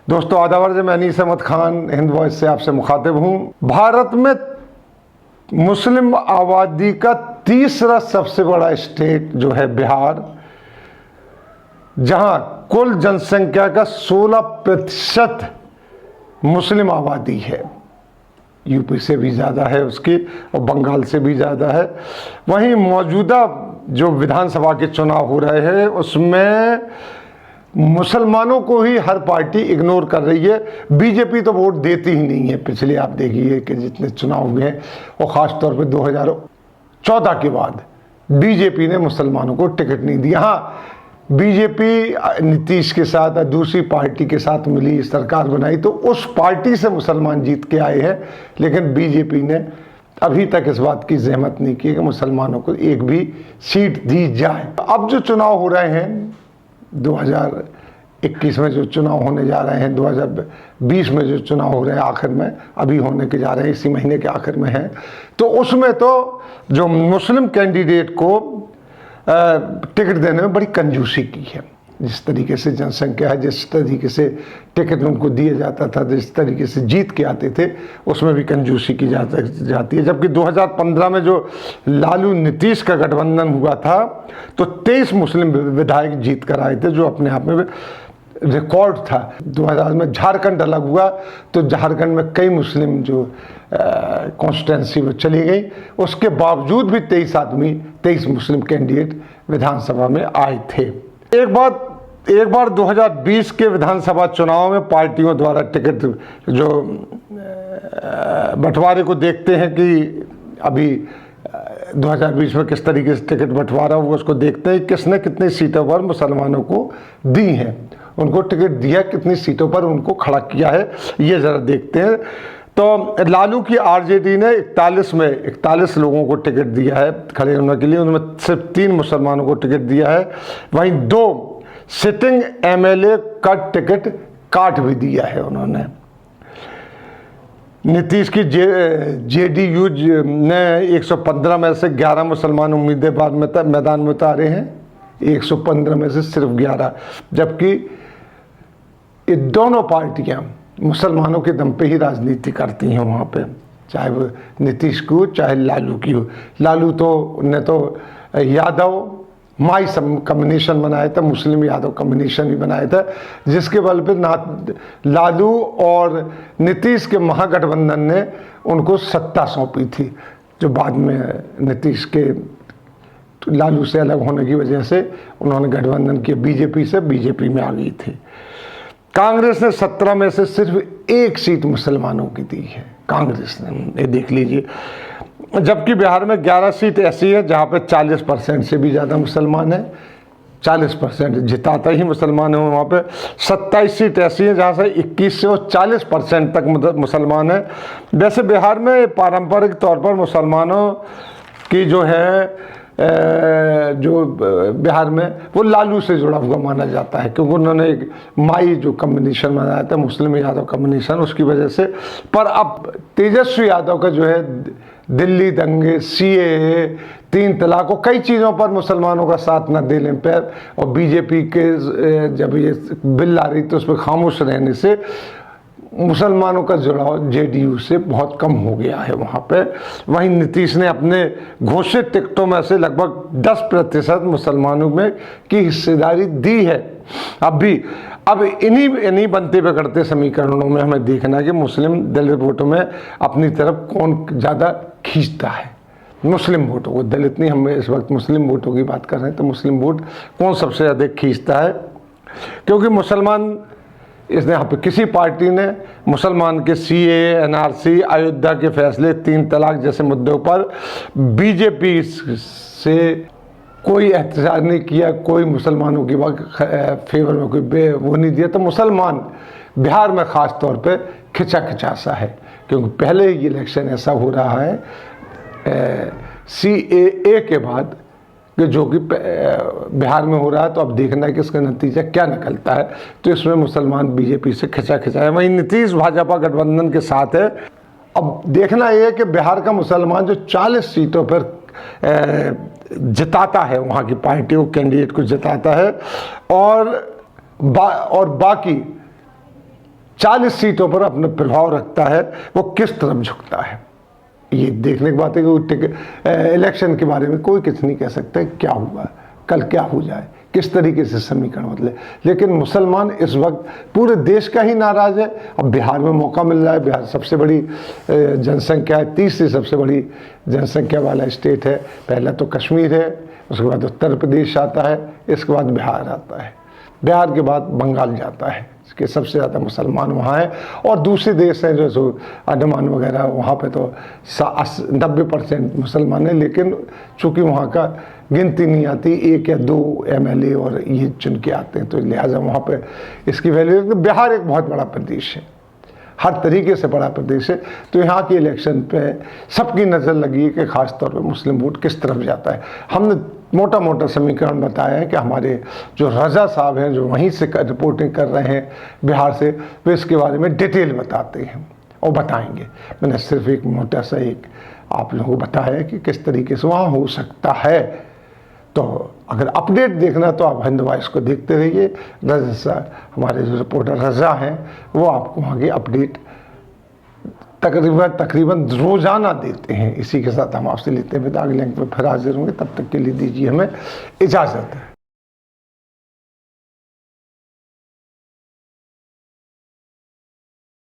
दोस्तों आदाब, मैं अनीस अहमद खान हिंद वॉइस से आपसे मुखातिब हूँ। भारत में मुस्लिम आबादी का तीसरा सबसे बड़ा स्टेट जो है बिहार, जहाँ कुल जनसंख्या का 16% मुस्लिम आबादी है। यूपी से भी ज़्यादा है उसकी और बंगाल से भी ज़्यादा है। वहीं मौजूदा जो विधानसभा के चुनाव हो रहे हैं उसमें मुसलमानों को ही हर पार्टी इग्नोर कर रही है। बीजेपी तो वोट देती ही नहीं है। पिछले आप देखिए कि जितने चुनाव हुए हैं और ख़ास तौर पे 2014 के बाद बीजेपी ने मुसलमानों को टिकट नहीं दिया। हाँ, बीजेपी नीतीश के साथ दूसरी पार्टी के साथ मिली सरकार बनाई तो उस पार्टी से मुसलमान जीत के आए हैं, लेकिन बीजेपी ने अभी तक इस बात की ज़हमत नहीं की कि मुसलमानों को एक भी सीट दी जाए। अब जो चुनाव हो रहे हैं 2021 में जो चुनाव होने जा रहे हैं, 2020 में जो चुनाव हो रहे हैं आखिर में अभी होने के जा रहे हैं, इसी महीने के आखिर में हैं, तो उसमें तो जो मुस्लिम कैंडिडेट को टिकट देने में बड़ी कंजूसी की है। जिस तरीके से जनसंख्या है, जिस तरीके से टिकट उनको दिया जाता था, जिस तरीके से जीत के आते थे, उसमें भी कंजूसी की जाती है। जबकि 2015 में जो लालू नीतीश का गठबंधन हुआ था तो 23 मुस्लिम विधायक जीत कर आए थे, जो अपने आप में रिकॉर्ड था। 2000 में झारखंड अलग हुआ तो झारखंड में कई मुस्लिम जो कॉन्स्टिट्यूंसी में चली गई, उसके बावजूद भी 23 मुस्लिम कैंडिडेट विधानसभा में आए थे। एक बार 2020 के विधानसभा चुनाव में पार्टियों द्वारा टिकट जो बंटवारे को देखते हैं कि अभी 2020 में किस तरीके से टिकट बंटवारा हुआ, उसको देखते हैं किसने कितनी सीटों पर मुसलमानों को दी हैं, उनको टिकट दिया, कितनी सीटों पर उनको खड़ा किया है, ये ज़रा देखते हैं। तो लालू की आरजेडी ने 41 लोगों को टिकट दिया है खड़े होने के लिए, उनमें सिर्फ 3 मुसलमानों को टिकट दिया है। वहीं 2 सिटिंग एमएलए का टिकट काट भी दिया है उन्होंने। नीतीश की जेडीयू ने 115 में से 11 मुसलमान उम्मीदवार मैदान में उतारे हैं, 115 में से सिर्फ 11, जबकि ये दोनों पार्टियां मुसलमानों के दम पे ही राजनीति करती हैं वहाँ पे, चाहे वो नीतीश की हो चाहे लालू की हो। लालू तो ने तो यादव माई कम्बिनेशन बनाया था, मुस्लिम यादव कम्बिनेशन ही बनाया था, जिसके बल पे लालू और नीतीश के महागठबंधन ने उनको सत्ता सौंपी थी, जो बाद में नीतीश के लालू से अलग होने की वजह से उन्होंने गठबंधन किया बीजेपी से, बीजेपी में आ गई थी। कांग्रेस ने 17 में से सिर्फ 1 सीट मुसलमानों की दी है, कांग्रेस ने, ये देख लीजिए। जबकि बिहार में 11 सीट ऐसी है जहाँ पे 40% से भी ज़्यादा मुसलमान है, 40% जिताता ही मुसलमान है। वहाँ पे 27 सीट ऐसी है जहाँ से 21 से और 40% तक मुसलमान है। वैसे बिहार में पारंपरिक तौर पर मुसलमानों की जो है जो बिहार में वो लालू से जुड़ा हुआ माना जाता है, क्योंकि उन्होंने एक माई जो कम्बिनेशन बनाया था, मुस्लिम यादव कम्बिनेशन, उसकी वजह से। पर अब तेजस्वी यादव का जो है दिल्ली दंगे, सीएए, 3 तलाक और कई चीज़ों पर मुसलमानों का साथ न देने पर और बीजेपी के जब ये बिल आ रही तो उस पर खामोश रहने से मुसलमानों का जुड़ाव जेडीयू से बहुत कम हो गया है वहाँ पे। वहीं नीतीश ने अपने घोषित टिकटों में से लगभग 10% मुसलमानों में की हिस्सेदारी दी है। अब इन्हीं बनते बिगड़ते समीकरणों में हमें देखना है कि मुस्लिम दलित वोटों में अपनी तरफ कौन ज़्यादा खींचता है। मुस्लिम वोटों को, दलित नहीं, हम इस वक्त मुस्लिम वोटों की बात कर रहे हैं, तो मुस्लिम वोट कौन सबसे अधिक खींचता है, क्योंकि मुसलमान इसने यहाँ पे किसी पार्टी ने मुसलमान के सीएए, एनआरसी, अयोध्या के फैसले, 3 तलाक जैसे मुद्दों पर बीजेपी से कोई एहतजाज नहीं किया, कोई मुसलमानों की फेवर में कोई वो नहीं दिया। तो मुसलमान बिहार में ख़ास तौर पे खिंचा सा है, क्योंकि पहले ही इलेक्शन ऐसा हो रहा है सीएए के बाद कि जो कि बिहार में हो रहा है, तो अब देखना है कि इसका नतीजा क्या निकलता है। तो इसमें मुसलमान बीजेपी से खिंचा है। वहीं नीतीश भाजपा गठबंधन के साथ है। अब देखना यह है कि बिहार का मुसलमान जो 40 सीटों पर जिताता है, वहाँ की पार्टी को, कैंडिडेट को जिताता है, और बाकी 40 सीटों पर अपना प्रभाव रखता है, वो किस तरफ झुकता है। ये देखने की बात है कि इलेक्शन के बारे में कोई कुछ नहीं कह सकता क्या हुआ, कल क्या हो जाए, किस तरीके से समीकरण बदले। लेकिन मुसलमान इस वक्त पूरे देश का ही नाराज है। अब बिहार में मौका मिल रहा है, बिहार सबसे बड़ी जनसंख्या है, तीसरी सबसे बड़ी जनसंख्या वाला स्टेट है। पहला तो कश्मीर है, उसके बाद उत्तर प्रदेश आता है, इसके बाद बिहार आता है, बिहार के बाद बंगाल जाता है कि सबसे ज़्यादा मुसलमान वहाँ हैं। और दूसरे देश हैं जो अंडमान वगैरह, वहाँ पे तो 90% मुसलमान हैं। लेकिन चूँकि वहाँ का गिनती नहीं आती, 1 या 2 MLA और ये चुन के आते हैं, तो लिहाजा वहाँ पे इसकी वैल्यू। बिहार एक बहुत बड़ा प्रदेश है, हर तरीके से बड़ा प्रदेश है। तो यहाँ के इलेक्शन पे सबकी नज़र लगी है कि ख़ास तौर पे मुस्लिम वोट किस तरफ जाता है। हमने मोटा मोटा समीकरण बताया है कि हमारे जो रज़ा साहब हैं, जो वहीं से रिपोर्टिंग कर रहे हैं बिहार से, वे इसके बारे में डिटेल बताते हैं और बताएंगे। मैंने सिर्फ एक मोटा सा एक आप लोगों को बताया कि किस तरीके से वहाँ हो सकता है। तो अगर अपडेट देखना तो आप हिंद वॉइस को देखते रहिए। रज़ा हमारे जो रिपोर्टर रज़ा हैं, वो आपको वहाँ की अपडेट तकरीबन रोज़ाना देते हैं। इसी के साथ हम आपसे लेते हैं विदा। अगले लिंक पर फिर हाजिर होंगे, तब तक के लिए दीजिए हमें इजाज़त।